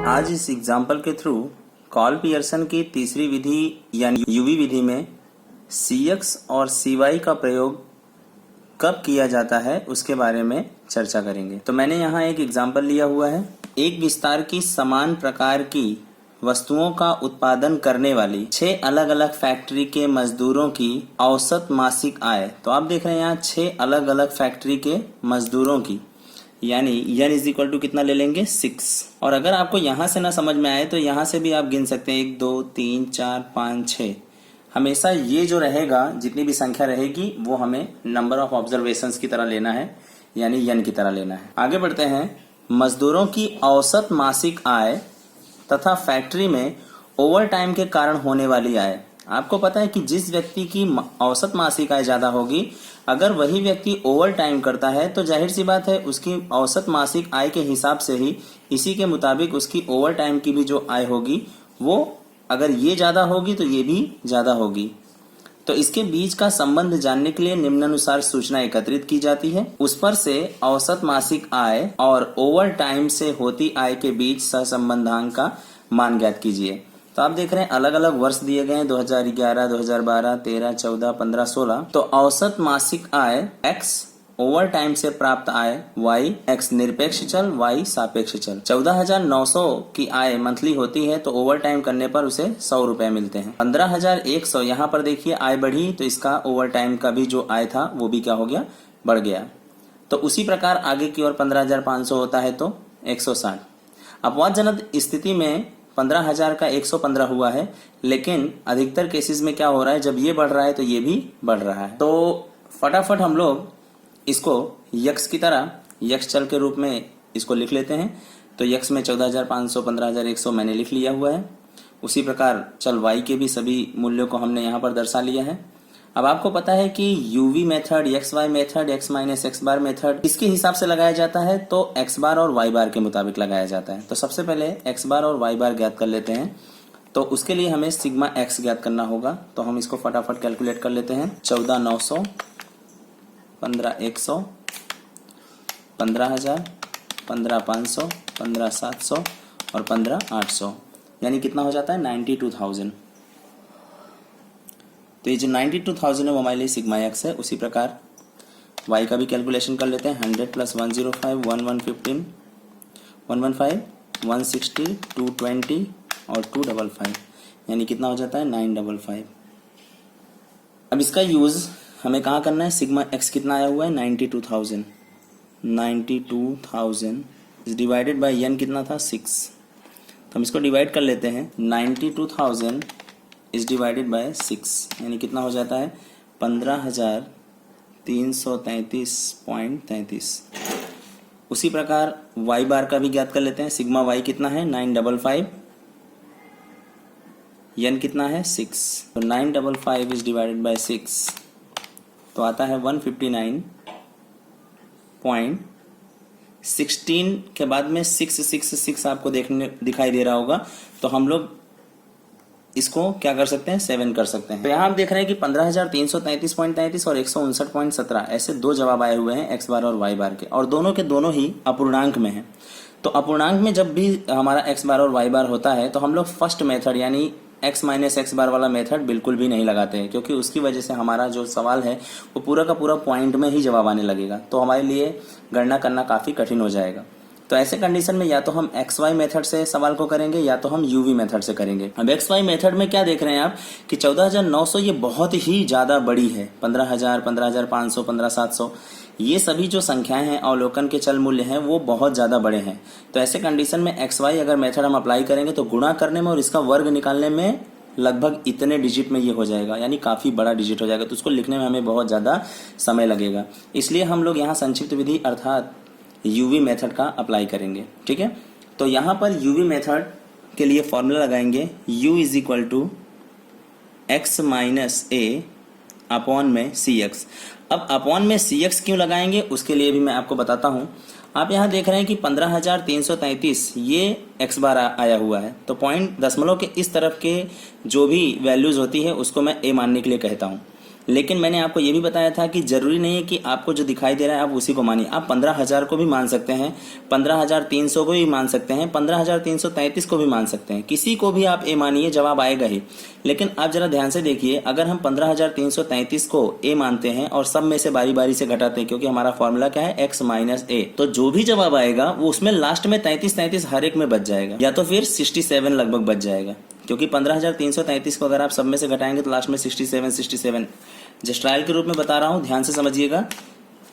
आज इस एग्जाम्पल के थ्रू कॉल पियर्सन की तीसरी विधि यानी यूवी विधि में Cx और Cy का प्रयोग कब किया जाता है उसके बारे में चर्चा करेंगे। तो मैंने यहाँ एक एग्जाम्पल लिया हुआ है। एक विस्तार की समान प्रकार की वस्तुओं का उत्पादन करने वाली 6 अलग अलग फैक्ट्री के मजदूरों की औसत मासिक आय। तो आप देख रहे हैं यहाँ 6 अलग अलग फैक्ट्री के मजदूरों की, यानी n इज इक्वल टू कितना ले लेंगे 6। और अगर आपको यहाँ से ना समझ में आए तो यहाँ से भी आप गिन सकते हैं 1 2 3 4 5 6। हमेशा ये जो रहेगा, जितनी भी संख्या रहेगी वो हमें नंबर ऑफ ऑब्जर्वेशंस की तरह लेना है, यानी n की तरह लेना है। आगे बढ़ते हैं। मजदूरों की औसत मासिक आय तथा फैक्ट्री में ओवर टाइम के कारण होने वाली आय। आपको पता है कि जिस व्यक्ति की औसत मासिक आय ज्यादा होगी, अगर वही व्यक्ति ओवर टाइम करता है तो जाहिर सी बात है उसकी औसत मासिक आय के हिसाब से ही इसी के मुताबिक उसकी ओवर टाइम की भी जो आय होगी वो अगर ये ज्यादा होगी तो ये भी ज्यादा होगी। तो इसके बीच का संबंध जानने के लिए निम्नानुसार सूचना एकत्रित की जाती है। उस पर से औसत मासिक आय और ओवर टाइम से होती आय के बीच सहसंबंधांक का मान ज्ञात कीजिए। तो आप देख रहे हैं अलग अलग वर्ष दिए गए हैं 2011, 2012, 13, 14, 15, 16। तो औसत मासिक आय x, ओवर टाइम से प्राप्त आय y, x निरपेक्ष चल, y सापेक्ष चल। 14,900 की आय मंथली होती है तो ओवर टाइम करने पर उसे 100 रुपए मिलते हैं। 15,100 यहाँ पर देखिए आय बढ़ी तो इसका ओवर टाइम का भी जो आय था वो भी क्या हो गया, बढ़ गया। तो उसी प्रकार आगे की ओर 15,500 होता है तो 160। अपवादजनक स्थिति में 15,000 का 115 हुआ है, लेकिन अधिकतर केसेस में क्या हो रहा है, जब ये बढ़ रहा है तो ये भी बढ़ रहा है। तो फटाफट हम लोग इसको यक्स की तरह यक्स चल के रूप में इसको लिख लेते हैं। तो यक्स में 14,500, 15,100 मैंने लिख लिया हुआ है। उसी प्रकार चल वाई के भी सभी मूल्यों को हमने यहाँ पर दर्शा लिया है। अब आपको पता है कि UV method, X Y method, X minus X bar method किसके हिसाब से लगाया जाता है, तो एक्स बार और वाई बार के मुताबिक लगाया जाता है। तो सबसे पहले एक्स बार और वाई बार ज्ञात कर लेते हैं। तो उसके लिए हमें सिग्मा एक्स ज्ञात करना होगा। तो हम इसको फटाफट कैलकुलेट कर लेते हैं। 14,900, 15,100, 15,000, 15,500, 15,700 और 15,800, यानी कितना हो जाता है 92,000। तो ये जो 92,000 है वो हमारे लिए सिग्मा एक्स है। उसी प्रकार y का भी कैलकुलेशन कर लेते हैं। 100 + 105, 1115, 115, 160, 220 और 255, यानी कितना हो जाता है 955। अब इसका यूज हमें कहाँ करना है, सिग्मा एक्स कितना आया हुआ है 92,000। 92,000 इज डिवाइडेड बाय n कितना था 6। तो हम इसको डिवाइड कर लेते हैं। 92,000 इज डिवाइडेड बाय 6, यानी कितना हो जाता है 15,333.33। उसी प्रकार y बार का भी ज्ञात कर लेते हैं। सिग्मा y कितना है 955, n कितना है 6। तो 955 इज डिवाइडेड बाय 6 तो आता है 159.16 के बाद में 666 आपको दिखाई दे रहा होगा। तो हम लोग इसको क्या कर सकते हैं, 7 कर सकते हैं। तो यहाँ आप देख रहे हैं कि 15,333.33 और 159.17 ऐसे दो जवाब आए हुए हैं एक्स बार और वाई बार के, और दोनों के दोनों ही अपूर्णांक में हैं। तो अपूर्णांक में जब भी हमारा एक्स बार और वाई बार होता है तो हम लोग फर्स्ट मेथड यानी एक्स माइनस एक्स बार वाला मेथड बिल्कुल भी नहीं लगाते हैं, क्योंकि उसकी वजह से हमारा जो सवाल है वो पूरा का पूरा पॉइंट में ही जवाब आने लगेगा। तो हमारे लिए गणना करना काफ़ी कठिन हो जाएगा। तो ऐसे कंडीशन में या तो हम एक्स वाई मेथड से सवाल को करेंगे या तो हम यूवी मेथड से करेंगे। अब एक्स वाई मेथड में क्या देख रहे हैं आप कि 14,900 ये बहुत ही ज़्यादा बड़ी है। 15,000, 15,500, 15,700 ये सभी जो संख्याएं हैं, अवलोकन के चल मूल्य हैं, वो बहुत ज़्यादा बड़े हैं। तो ऐसे कंडीशन में एक्स वाई अगर मेथड हम अप्लाई करेंगे तो गुणा करने में और इसका वर्ग निकालने में लगभग इतने डिजिट में ये हो जाएगा, यानी काफ़ी बड़ा डिजिट हो जाएगा। तो उसको लिखने में हमें बहुत ज़्यादा समय लगेगा। इसलिए हम लोग यहाँ संक्षिप्त विधि अर्थात यूवी मेथड का अप्लाई करेंगे। ठीक है, तो यहाँ पर यूवी मेथड के लिए फॉर्मूला लगाएंगे u is equal to X minus A upon में सी एक्स। अब अपॉन में सी एक्स क्यों लगाएंगे उसके लिए भी मैं आपको बताता हूँ। आप यहाँ देख रहे हैं कि 15,333 ये एक्स बार आया हुआ है। तो पॉइंट दशमलव के इस तरफ के जो भी वैल्यूज होती है उसको मैं ए मानने के लिए कहता हूँ। लेकिन मैंने आपको ये भी बताया था कि जरूरी नहीं है कि आपको जो दिखाई दे रहा है आप उसी को मानिए। आप 15,000 को भी मान सकते हैं, 15,300 को भी मान सकते हैं, 15,333 को भी मान सकते हैं, किसी को भी आप ए मानिए, जवाब आएगा ही। लेकिन आप जरा ध्यान से देखिए, अगर हम 15,333 को ए मानते हैं और सब में से बारी बारी से घटाते हैं, क्योंकि हमारा फॉर्मूला क्या है, x माइनस ए, तो जो भी जवाब आएगा वो उसमें लास्ट में 33 हर एक में बच जाएगा, या तो फिर 67 लगभग बच जाएगा, क्योंकि 15,333 को अगर आप सब में से घटाएंगे तो लास्ट में 67 जस्ट ट्रायल के रूप में बता रहा हूं, ध्यान से समझिएगा।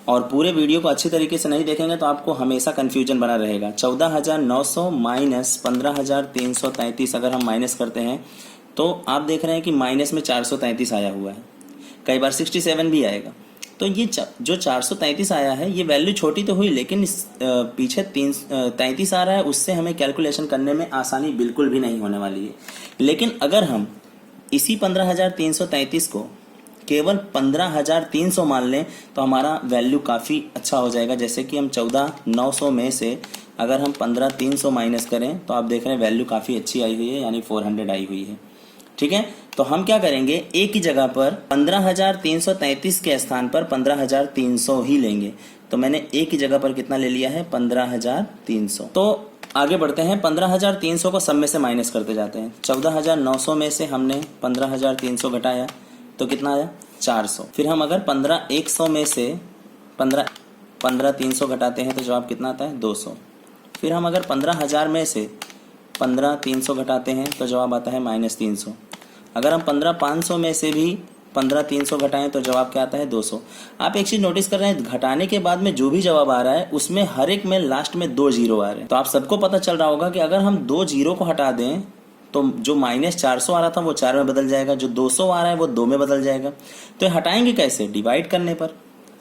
और पूरे वीडियो को अच्छी तरीके से नहीं देखेंगे तो आपको हमेशा कंफ्यूजन बना रहेगा। 14,900 माइनस 15,333 अगर हम माइनस करते हैं तो आप देख रहे हैं कि माइनस में 433 आया हुआ है, कई बार 67 भी आएगा। तो ये जो 433 आया है ये वैल्यू छोटी तो हुई, लेकिन पीछे 33 आ रहा है, उससे हमें कैलकुलेशन करने में आसानी बिल्कुल भी नहीं होने वाली है। लेकिन अगर हम इसी 15,333 को केवल 15,300 मान लें तो हमारा वैल्यू काफ़ी अच्छा हो जाएगा। जैसे कि हम 14,900 में से अगर हम 15,300 माइनस करें तो आप देख रहे हैं वैल्यू काफ़ी अच्छी आई हुई है, यानी 400 आई हुई है। ठीक है, तो हम क्या करेंगे, ए की जगह पर 15,333 के स्थान पर 15,300 ही लेंगे। तो मैंने ए की जगह पर कितना ले लिया है, 15,300। तो आगे बढ़ते हैं, 15,300 को सब में से माइनस करते जाते हैं। 14,900 में से हमने 15,300 घटाया तो कितना आया, 400। फिर हम अगर 15,100 में से 15,300 घटाते हैं तो जवाब कितना आता है, 200। फिर हम अगर 15,000 में से 15,300 घटाते हैं तो जवाब आता है -300। अगर हम 15,500 में से भी 15,300 घटाएं तो जवाब क्या आता है, 200। आप एक चीज नोटिस कर रहे हैं, घटाने के बाद में जो भी जवाब आ रहा है उसमें हर एक में लास्ट में 2 जीरो आ रहे हैं। तो आप सबको पता चल रहा होगा कि अगर हम 2 जीरो को हटा दें तो जो -400 आ रहा था वो 4 में बदल जाएगा, जो 200 आ रहा है वो 2 में बदल जाएगा। तो हटाएंगे कैसे, डिवाइड करने पर।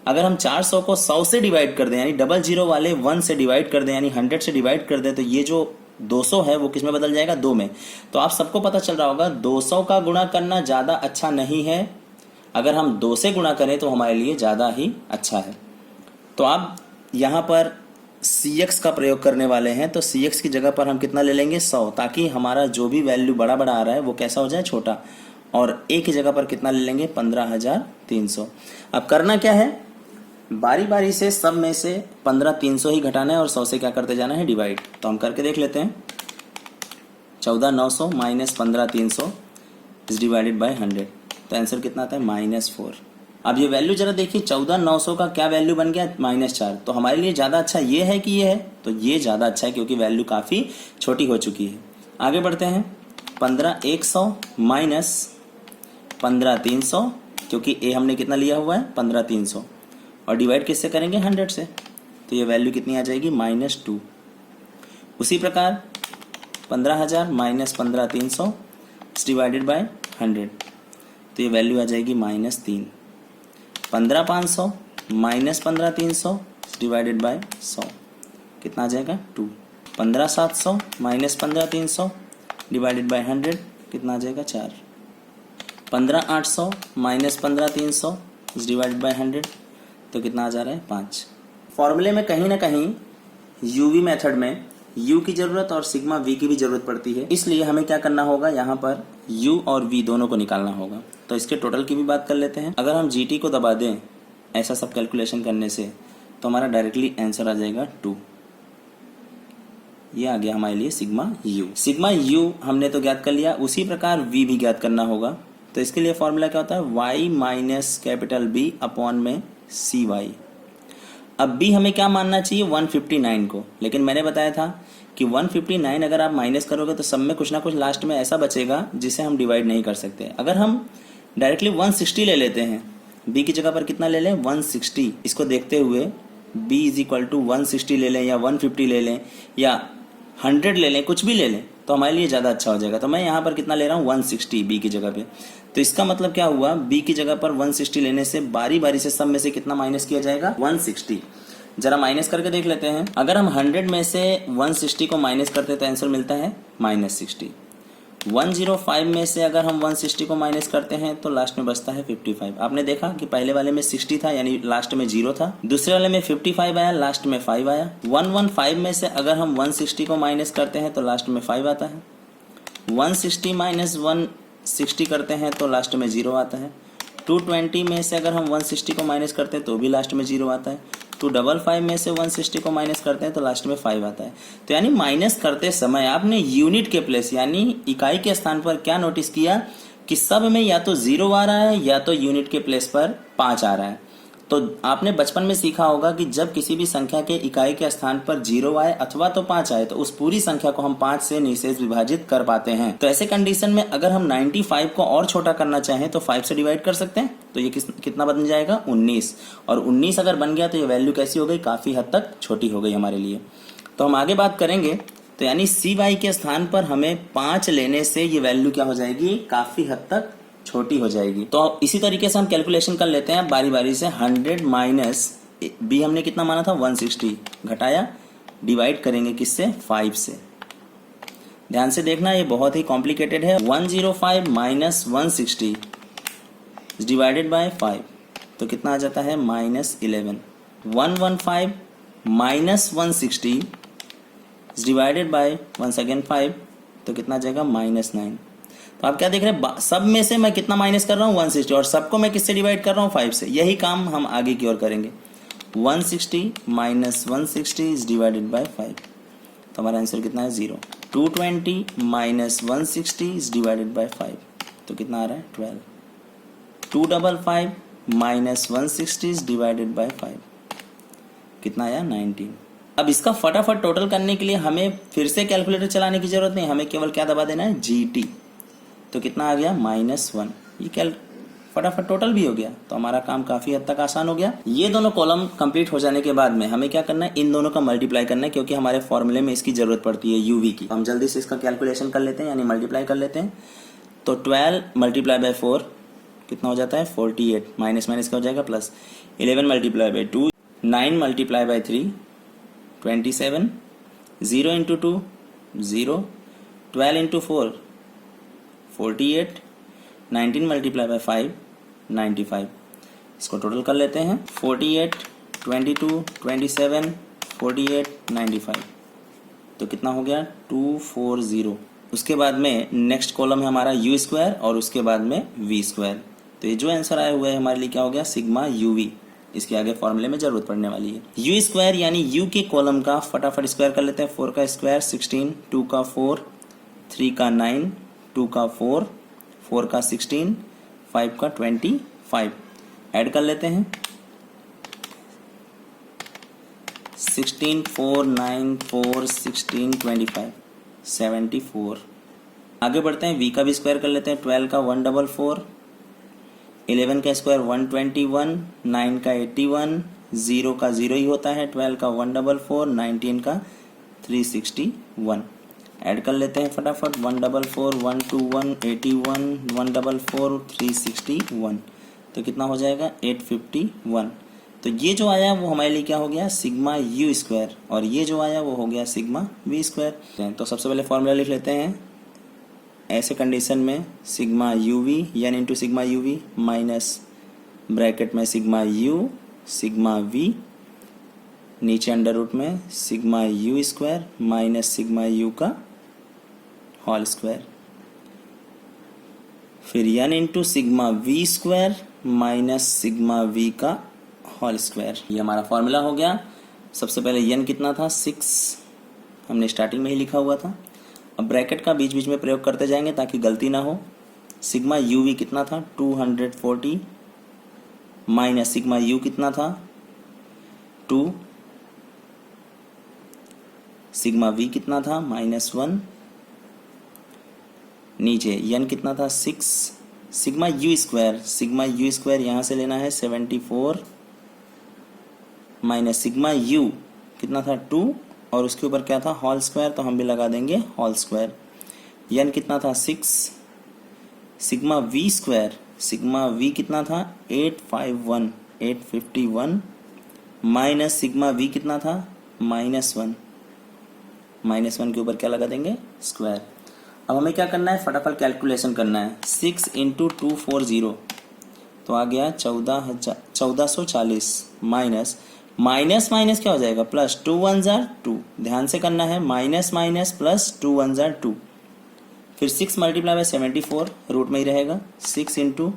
अगर हम 400 को 100 से डिवाइड कर दें, यानी डबल जीरो वाले 1 से डिवाइड कर दें, यानी 100 से डिवाइड कर दें, तो ये जो 200 है वो किस में बदल जाएगा, 2 में। तो आप सबको पता चल रहा होगा 200 का गुणा करना ज़्यादा अच्छा नहीं है, अगर हम 2 से गुणा करें तो हमारे लिए ज़्यादा ही अच्छा है। तो आप यहाँ पर CX का प्रयोग करने वाले हैं, तो CX की जगह पर हम कितना ले लेंगे, 100, ताकि हमारा जो भी वैल्यू बड़ा बड़ा आ रहा है वो कैसा हो जाए, छोटा। और A की जगह पर कितना ले लेंगे, 15,300। अब करना क्या है, बारी बारी से सब में से 15,300 ही घटाना है और 100 से क्या करते जाना है, डिवाइड। तो हम करके देख लेते हैं। 14,900 माइनस 15,300 इज डिवाइडेड बाय 100, तो आंसर कितना आता है, -4। अब ये वैल्यू जरा देखिए, 14,900 का क्या वैल्यू बन गया, -4। तो हमारे लिए ज़्यादा अच्छा ये है कि ये है, तो ये ज़्यादा अच्छा है क्योंकि वैल्यू काफ़ी छोटी हो चुकी है। आगे बढ़ते हैं, 15,100 माइनस 15,300, क्योंकि ए हमने कितना लिया हुआ है, 15,300, और डिवाइड किससे करेंगे, 100 से। तो ये वैल्यू कितनी आ जाएगी, -2। उसी प्रकार 15,000 माइनस 15,300 डिवाइडेड बाय 100, तो ये वैल्यू आ जाएगी -3। 15,500 माइनस 15,300 डिवाइडेड बाय 100, कितना आ जाएगा, 2। 15,700 माइनस 15,300 डिवाइडेड बाय 100, कितना आ जाएगा, 4। 15,800 माइनस 15,300 डिवाइडेड बाय 100, तो कितना आ जा रहा है, 5। फॉर्मूले में कहीं ना कहीं यूवी मेथड में u की जरूरत और सिग्मा v की भी जरूरत पड़ती है, इसलिए हमें क्या करना होगा, यहाँ पर u और v दोनों को निकालना होगा। तो इसके टोटल की भी बात कर लेते हैं। अगर हम gt को दबा दें ऐसा सब कैलकुलेशन करने से तो हमारा डायरेक्टली आंसर आ जाएगा 2। ये आ गया हमारे लिए सिग्मा u। सिग्मा u हमने तो ज्ञात कर लिया, उसी प्रकार v भी ज्ञात करना होगा। तो इसके लिए फॉर्मूला क्या होता है, y minus capital B upon में cy। अब b हमें क्या मानना चाहिए, 159 को, लेकिन मैंने बताया था कि 159 अगर आप माइनस करोगे तो सब में कुछ ना कुछ लास्ट में ऐसा बचेगा जिसे हम डिवाइड नहीं कर सकते। अगर हम डायरेक्टली 160 ले लेते हैं, b की जगह पर कितना ले लें, 160, इसको देखते हुए b इज इक्वल टू 160 ले लें या 150 ले लें या 100 ले लें, कुछ भी ले लें, तो हमारे लिए ज़्यादा अच्छा हो जाएगा। तो मैं यहाँ पर कितना ले रहा हूँ, 160 b की जगह पे। तो इसका मतलब क्या हुआ, b की जगह पर 160 लेने से बारी बारी से सब में से कितना माइनस किया जाएगा, 160। जरा माइनस करके देख लेते हैं। अगर हम 100 में से 160 को माइनस करते हैं तो आंसर मिलता है -60। 105 में से अगर हम 160 को माइनस करते हैं तो लास्ट में बचता है 55। आपने देखा कि पहले वाले में 60 था, यानी लास्ट में 0 था, दूसरे वाले में 55 आया, लास्ट में 5 आया। 115 में से अगर हम 160 को माइनस करते हैं तो लास्ट में 5 आता है। 160 माइनस 160 करते हैं तो लास्ट में 0 आता है। 220 में से अगर हम 160 को माइनस करते हैं तो भी लास्ट में 0 आता है। 255 में से 160 को माइनस करते हैं तो लास्ट में 5 आता है। तो यानी माइनस करते समय आपने यूनिट के प्लेस यानी इकाई के स्थान पर क्या नोटिस किया कि सब में या तो 0 आ रहा है या तो यूनिट के प्लेस पर 5 आ रहा है। तो आपने बचपन में सीखा होगा कि जब किसी भी संख्या के इकाई के स्थान पर 0 आए अथवा तो 5 आए तो उस पूरी संख्या को हम 5 से निशेष विभाजित कर पाते हैं। तो ऐसे कंडीशन में अगर हम 95 को और छोटा करना चाहें तो 5 से डिवाइड कर सकते हैं। तो ये कितना बन जाएगा 19, और 19 अगर बन गया तो ये वैल्यू कैसी हो गई, काफी हद तक छोटी हो गई हमारे लिए। तो हम आगे बात करेंगे। तो यानी CY के स्थान पर हमें 5 लेने से ये वैल्यू क्या हो जाएगी, काफी हद तक छोटी हो जाएगी। तो इसी तरीके से हम कैलकुलेशन कर लेते हैं बारी बारी से। 100 माइनस बी हमने कितना माना था 160, घटाया, डिवाइड करेंगे किससे 5 से। ध्यान से देखना ये बहुत ही कॉम्प्लिकेटेड है। 105 माइनस 160 डिवाइडेड बाय 5 तो कितना आ जाता है -11। 115 minus 160 divided by once again 5 तो कितना आ जाएगा -9। तो आप क्या देख रहे हैं, सब में से मैं कितना माइनस कर रहा हूँ 160, और सबको मैं किससे डिवाइड कर रहा हूँ 5 से। यही काम हम आगे की ओर करेंगे। 160 माइनस 160 इज डिवाइडेड बाय 5 तो हमारा आंसर कितना है 0। 220 माइनस 160 इज डिवाइडेड बाय 5 तो कितना आ रहा है 12। 255 माइनस 160 इज डिवाइडेड बाय 5 कितना आया 19। अब इसका फटाफट टोटल करने के लिए हमें फिर से कैलकुलेटर चलाने की जरूरत नहीं, हमें केवल क्या दबा देना है GT। तो कितना आ गया -1। ये फटाफट टोटल भी हो गया। तो हमारा काम काफी हद तक आसान हो गया। ये दोनों कॉलम कंप्लीट हो जाने के बाद में हमें क्या करना है, इन दोनों का मल्टीप्लाई करना है, क्योंकि हमारे फॉर्मूले में इसकी जरूरत पड़ती है UV की। हम जल्दी से इसका कैलकुलेशन कर लेते हैं यानी मल्टीप्लाई कर लेते हैं। तो 12 मल्टीप्लाई बाय 4 कितना हो जाता है 48, माइनस माइनस क्या हो जाएगा plus. 11 multiply by 2 9 multiply by 3 27, 0 into 2 0, 12 into 4 48, 19 multiply by 5 95। इसको टोटल कर लेते हैं। 48, 22, 27, 48, 95 तो कितना हो गया 240। उसके बाद में नेक्स्ट कॉलम है हमारा U² और उसके बाद में V²। तो ये जो आंसर आया हुआ है हमारे लिए क्या हो गया सिग्मा UV। इसके आगे फॉर्मूले में जरूरत पड़ने वाली है। U² यानी U के कॉलम का फटाफट स्क्वायर कर लेते हैं। 4 का स्क्वायर 16, 2 का 4, 3 का 9, 2 का 4, 4 का 16, 5 का 25 ऐड कर लेते हैं। 16, 4, 9, 4, 16, 25 74। आगे बढ़ते हैं। V का भी स्क्वायर कर लेते हैं। 12 का 144, 11 का स्क्वायर 121, 9 का 81, 0 का 0 ही होता है, 12 का 144, 19 का 361 ऐड कर लेते हैं फटाफट। 144, 121, 81, 144, 361 तो कितना हो जाएगा 851। तो ये जो आया वो हमारे लिए क्या हो गया सिग्मा U² और ये जो आया वो हो गया सिग्मा V²। तो सबसे पहले फॉर्मूला लिख लेते हैं। ऐसे कंडीशन में sigma UV n into sigma UV minus bracket में सिग्मा U सिग्मा V नीचे अंडर रूट में sigma U² minus sigma U का होल स्क्वायर, फिर n into sigma V² minus sigma V का होल स्क्वायर। ये हमारा formula हो गया। सबसे पहले n कितना था 6, हमने स्टार्टिंग में ही लिखा हुआ था। अब ब्रैकेट का बीच बीच में प्रयोग करते जाएंगे ताकि गलती ना हो। सिग्मा UV कितना था 240 माइनस सिग्मा U कितना था 2, सिग्मा V कितना था -1, नीचे n कितना था 6, सिग्मा U² यहाँ से लेना है 74 माइनस सिग्मा U कितना था 2 और उसके ऊपर क्या था होल स्क्वायर, तो हम भी लगा देंगे होल स्क्वायर। n कितना था 6, सिग्मा V कितना था 851 माइनस सिग्मा V कितना था -1 के ऊपर क्या लगा देंगे स्क्वायर। अब हमें क्या करना है फटाफट कैलकुलेशन करना है। 6 इंटू 240 तो आ गया 1440 माइनस माइनस क्या हो जाएगा प्लस 2 1 जार 2। ध्यान से करना है माइनस प्लस 2 1 जार 2। फिर 6 मल्टीप्लाई बाय 74 रूट में ही रहेगा। 6 इंटू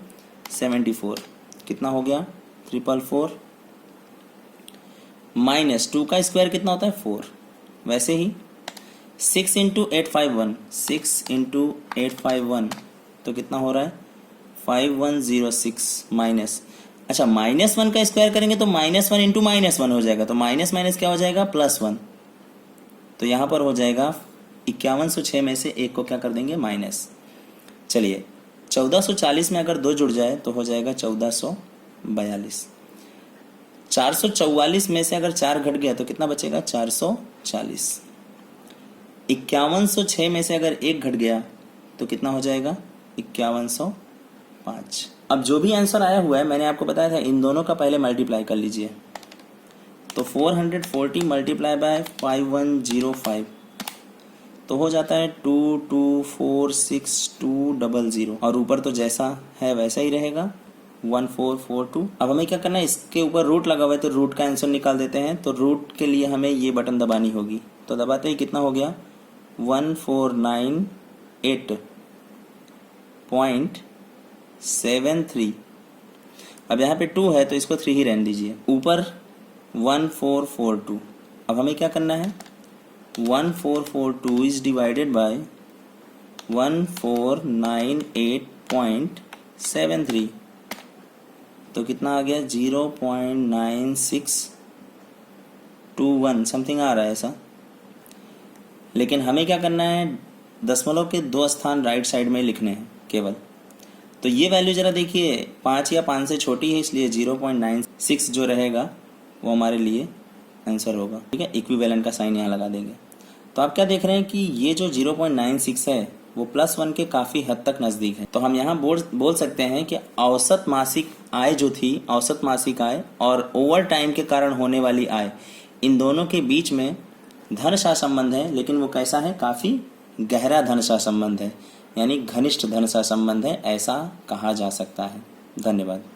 74 कितना हो गया 444 माइनस 2 का स्क्वायर कितना होता है 4। वैसे ही 6 इंटू 851 6 इंटू 851 तो कितना हो रहा है 5106 माइनस, अच्छा -1 का स्क्वायर करेंगे तो -1 इंटू -1 हो जाएगा, तो माइनस माइनस क्या हो जाएगा +1, तो यहाँ पर हो जाएगा 5106 में से एक को क्या कर देंगे माइनस। चलिए 1440 में अगर 2 जुड़ जाए तो हो जाएगा 1442। 444 में से अगर 4 घट गया तो कितना बचेगा 440। 5106 में से अगर 1 घट गया तो कितना हो जाएगा 5105। अब जो भी आंसर आया हुआ है मैंने आपको बताया था इन दोनों का पहले मल्टीप्लाई कर लीजिए, तो 440 मल्टीप्लाई बाय 5105 तो हो जाता है 2246,200 और ऊपर तो जैसा है वैसा ही रहेगा 1442। अब हमें क्या करना है, इसके ऊपर रूट लगा हुआ है तो रूट का आंसर निकाल देते हैं। तो रूट के लिए हमें ये बटन दबानी होगी, तो दबाते ही कितना हो गया 1498.73। अब यहाँ पे 2 है तो इसको 3 ही रहने दीजिए, ऊपर 1442। अब हमें क्या करना है 1442 इज डिवाइडेड बाय 1498.73 तो कितना आ गया 0.9621 समथिंग आ रहा है ऐसा। लेकिन हमें क्या करना है दशमलव के 2 स्थान राइट साइड में लिखने हैं केवल। तो ये वैल्यू ज़रा देखिए 5 या 5 से छोटी है, इसलिए 0.96 जो रहेगा वो हमारे लिए आंसर होगा। ठीक है, इक्विवेलेंट का साइन यहाँ लगा देंगे। तो आप क्या देख रहे हैं कि ये जो 0.96 है वो +1 के काफ़ी हद तक नज़दीक है। तो हम यहाँ बोल सकते हैं कि औसत मासिक आय जो थी, औसत मासिक आय और ओवर टाइम के कारण होने वाली आय, इन दोनों के बीच में धन सहसंबंध है, लेकिन वो कैसा है काफ़ी गहरा धन सहसंबंध है, यानी घनिष्ठ धन सहसंबंध है, ऐसा कहा जा सकता है। धन्यवाद।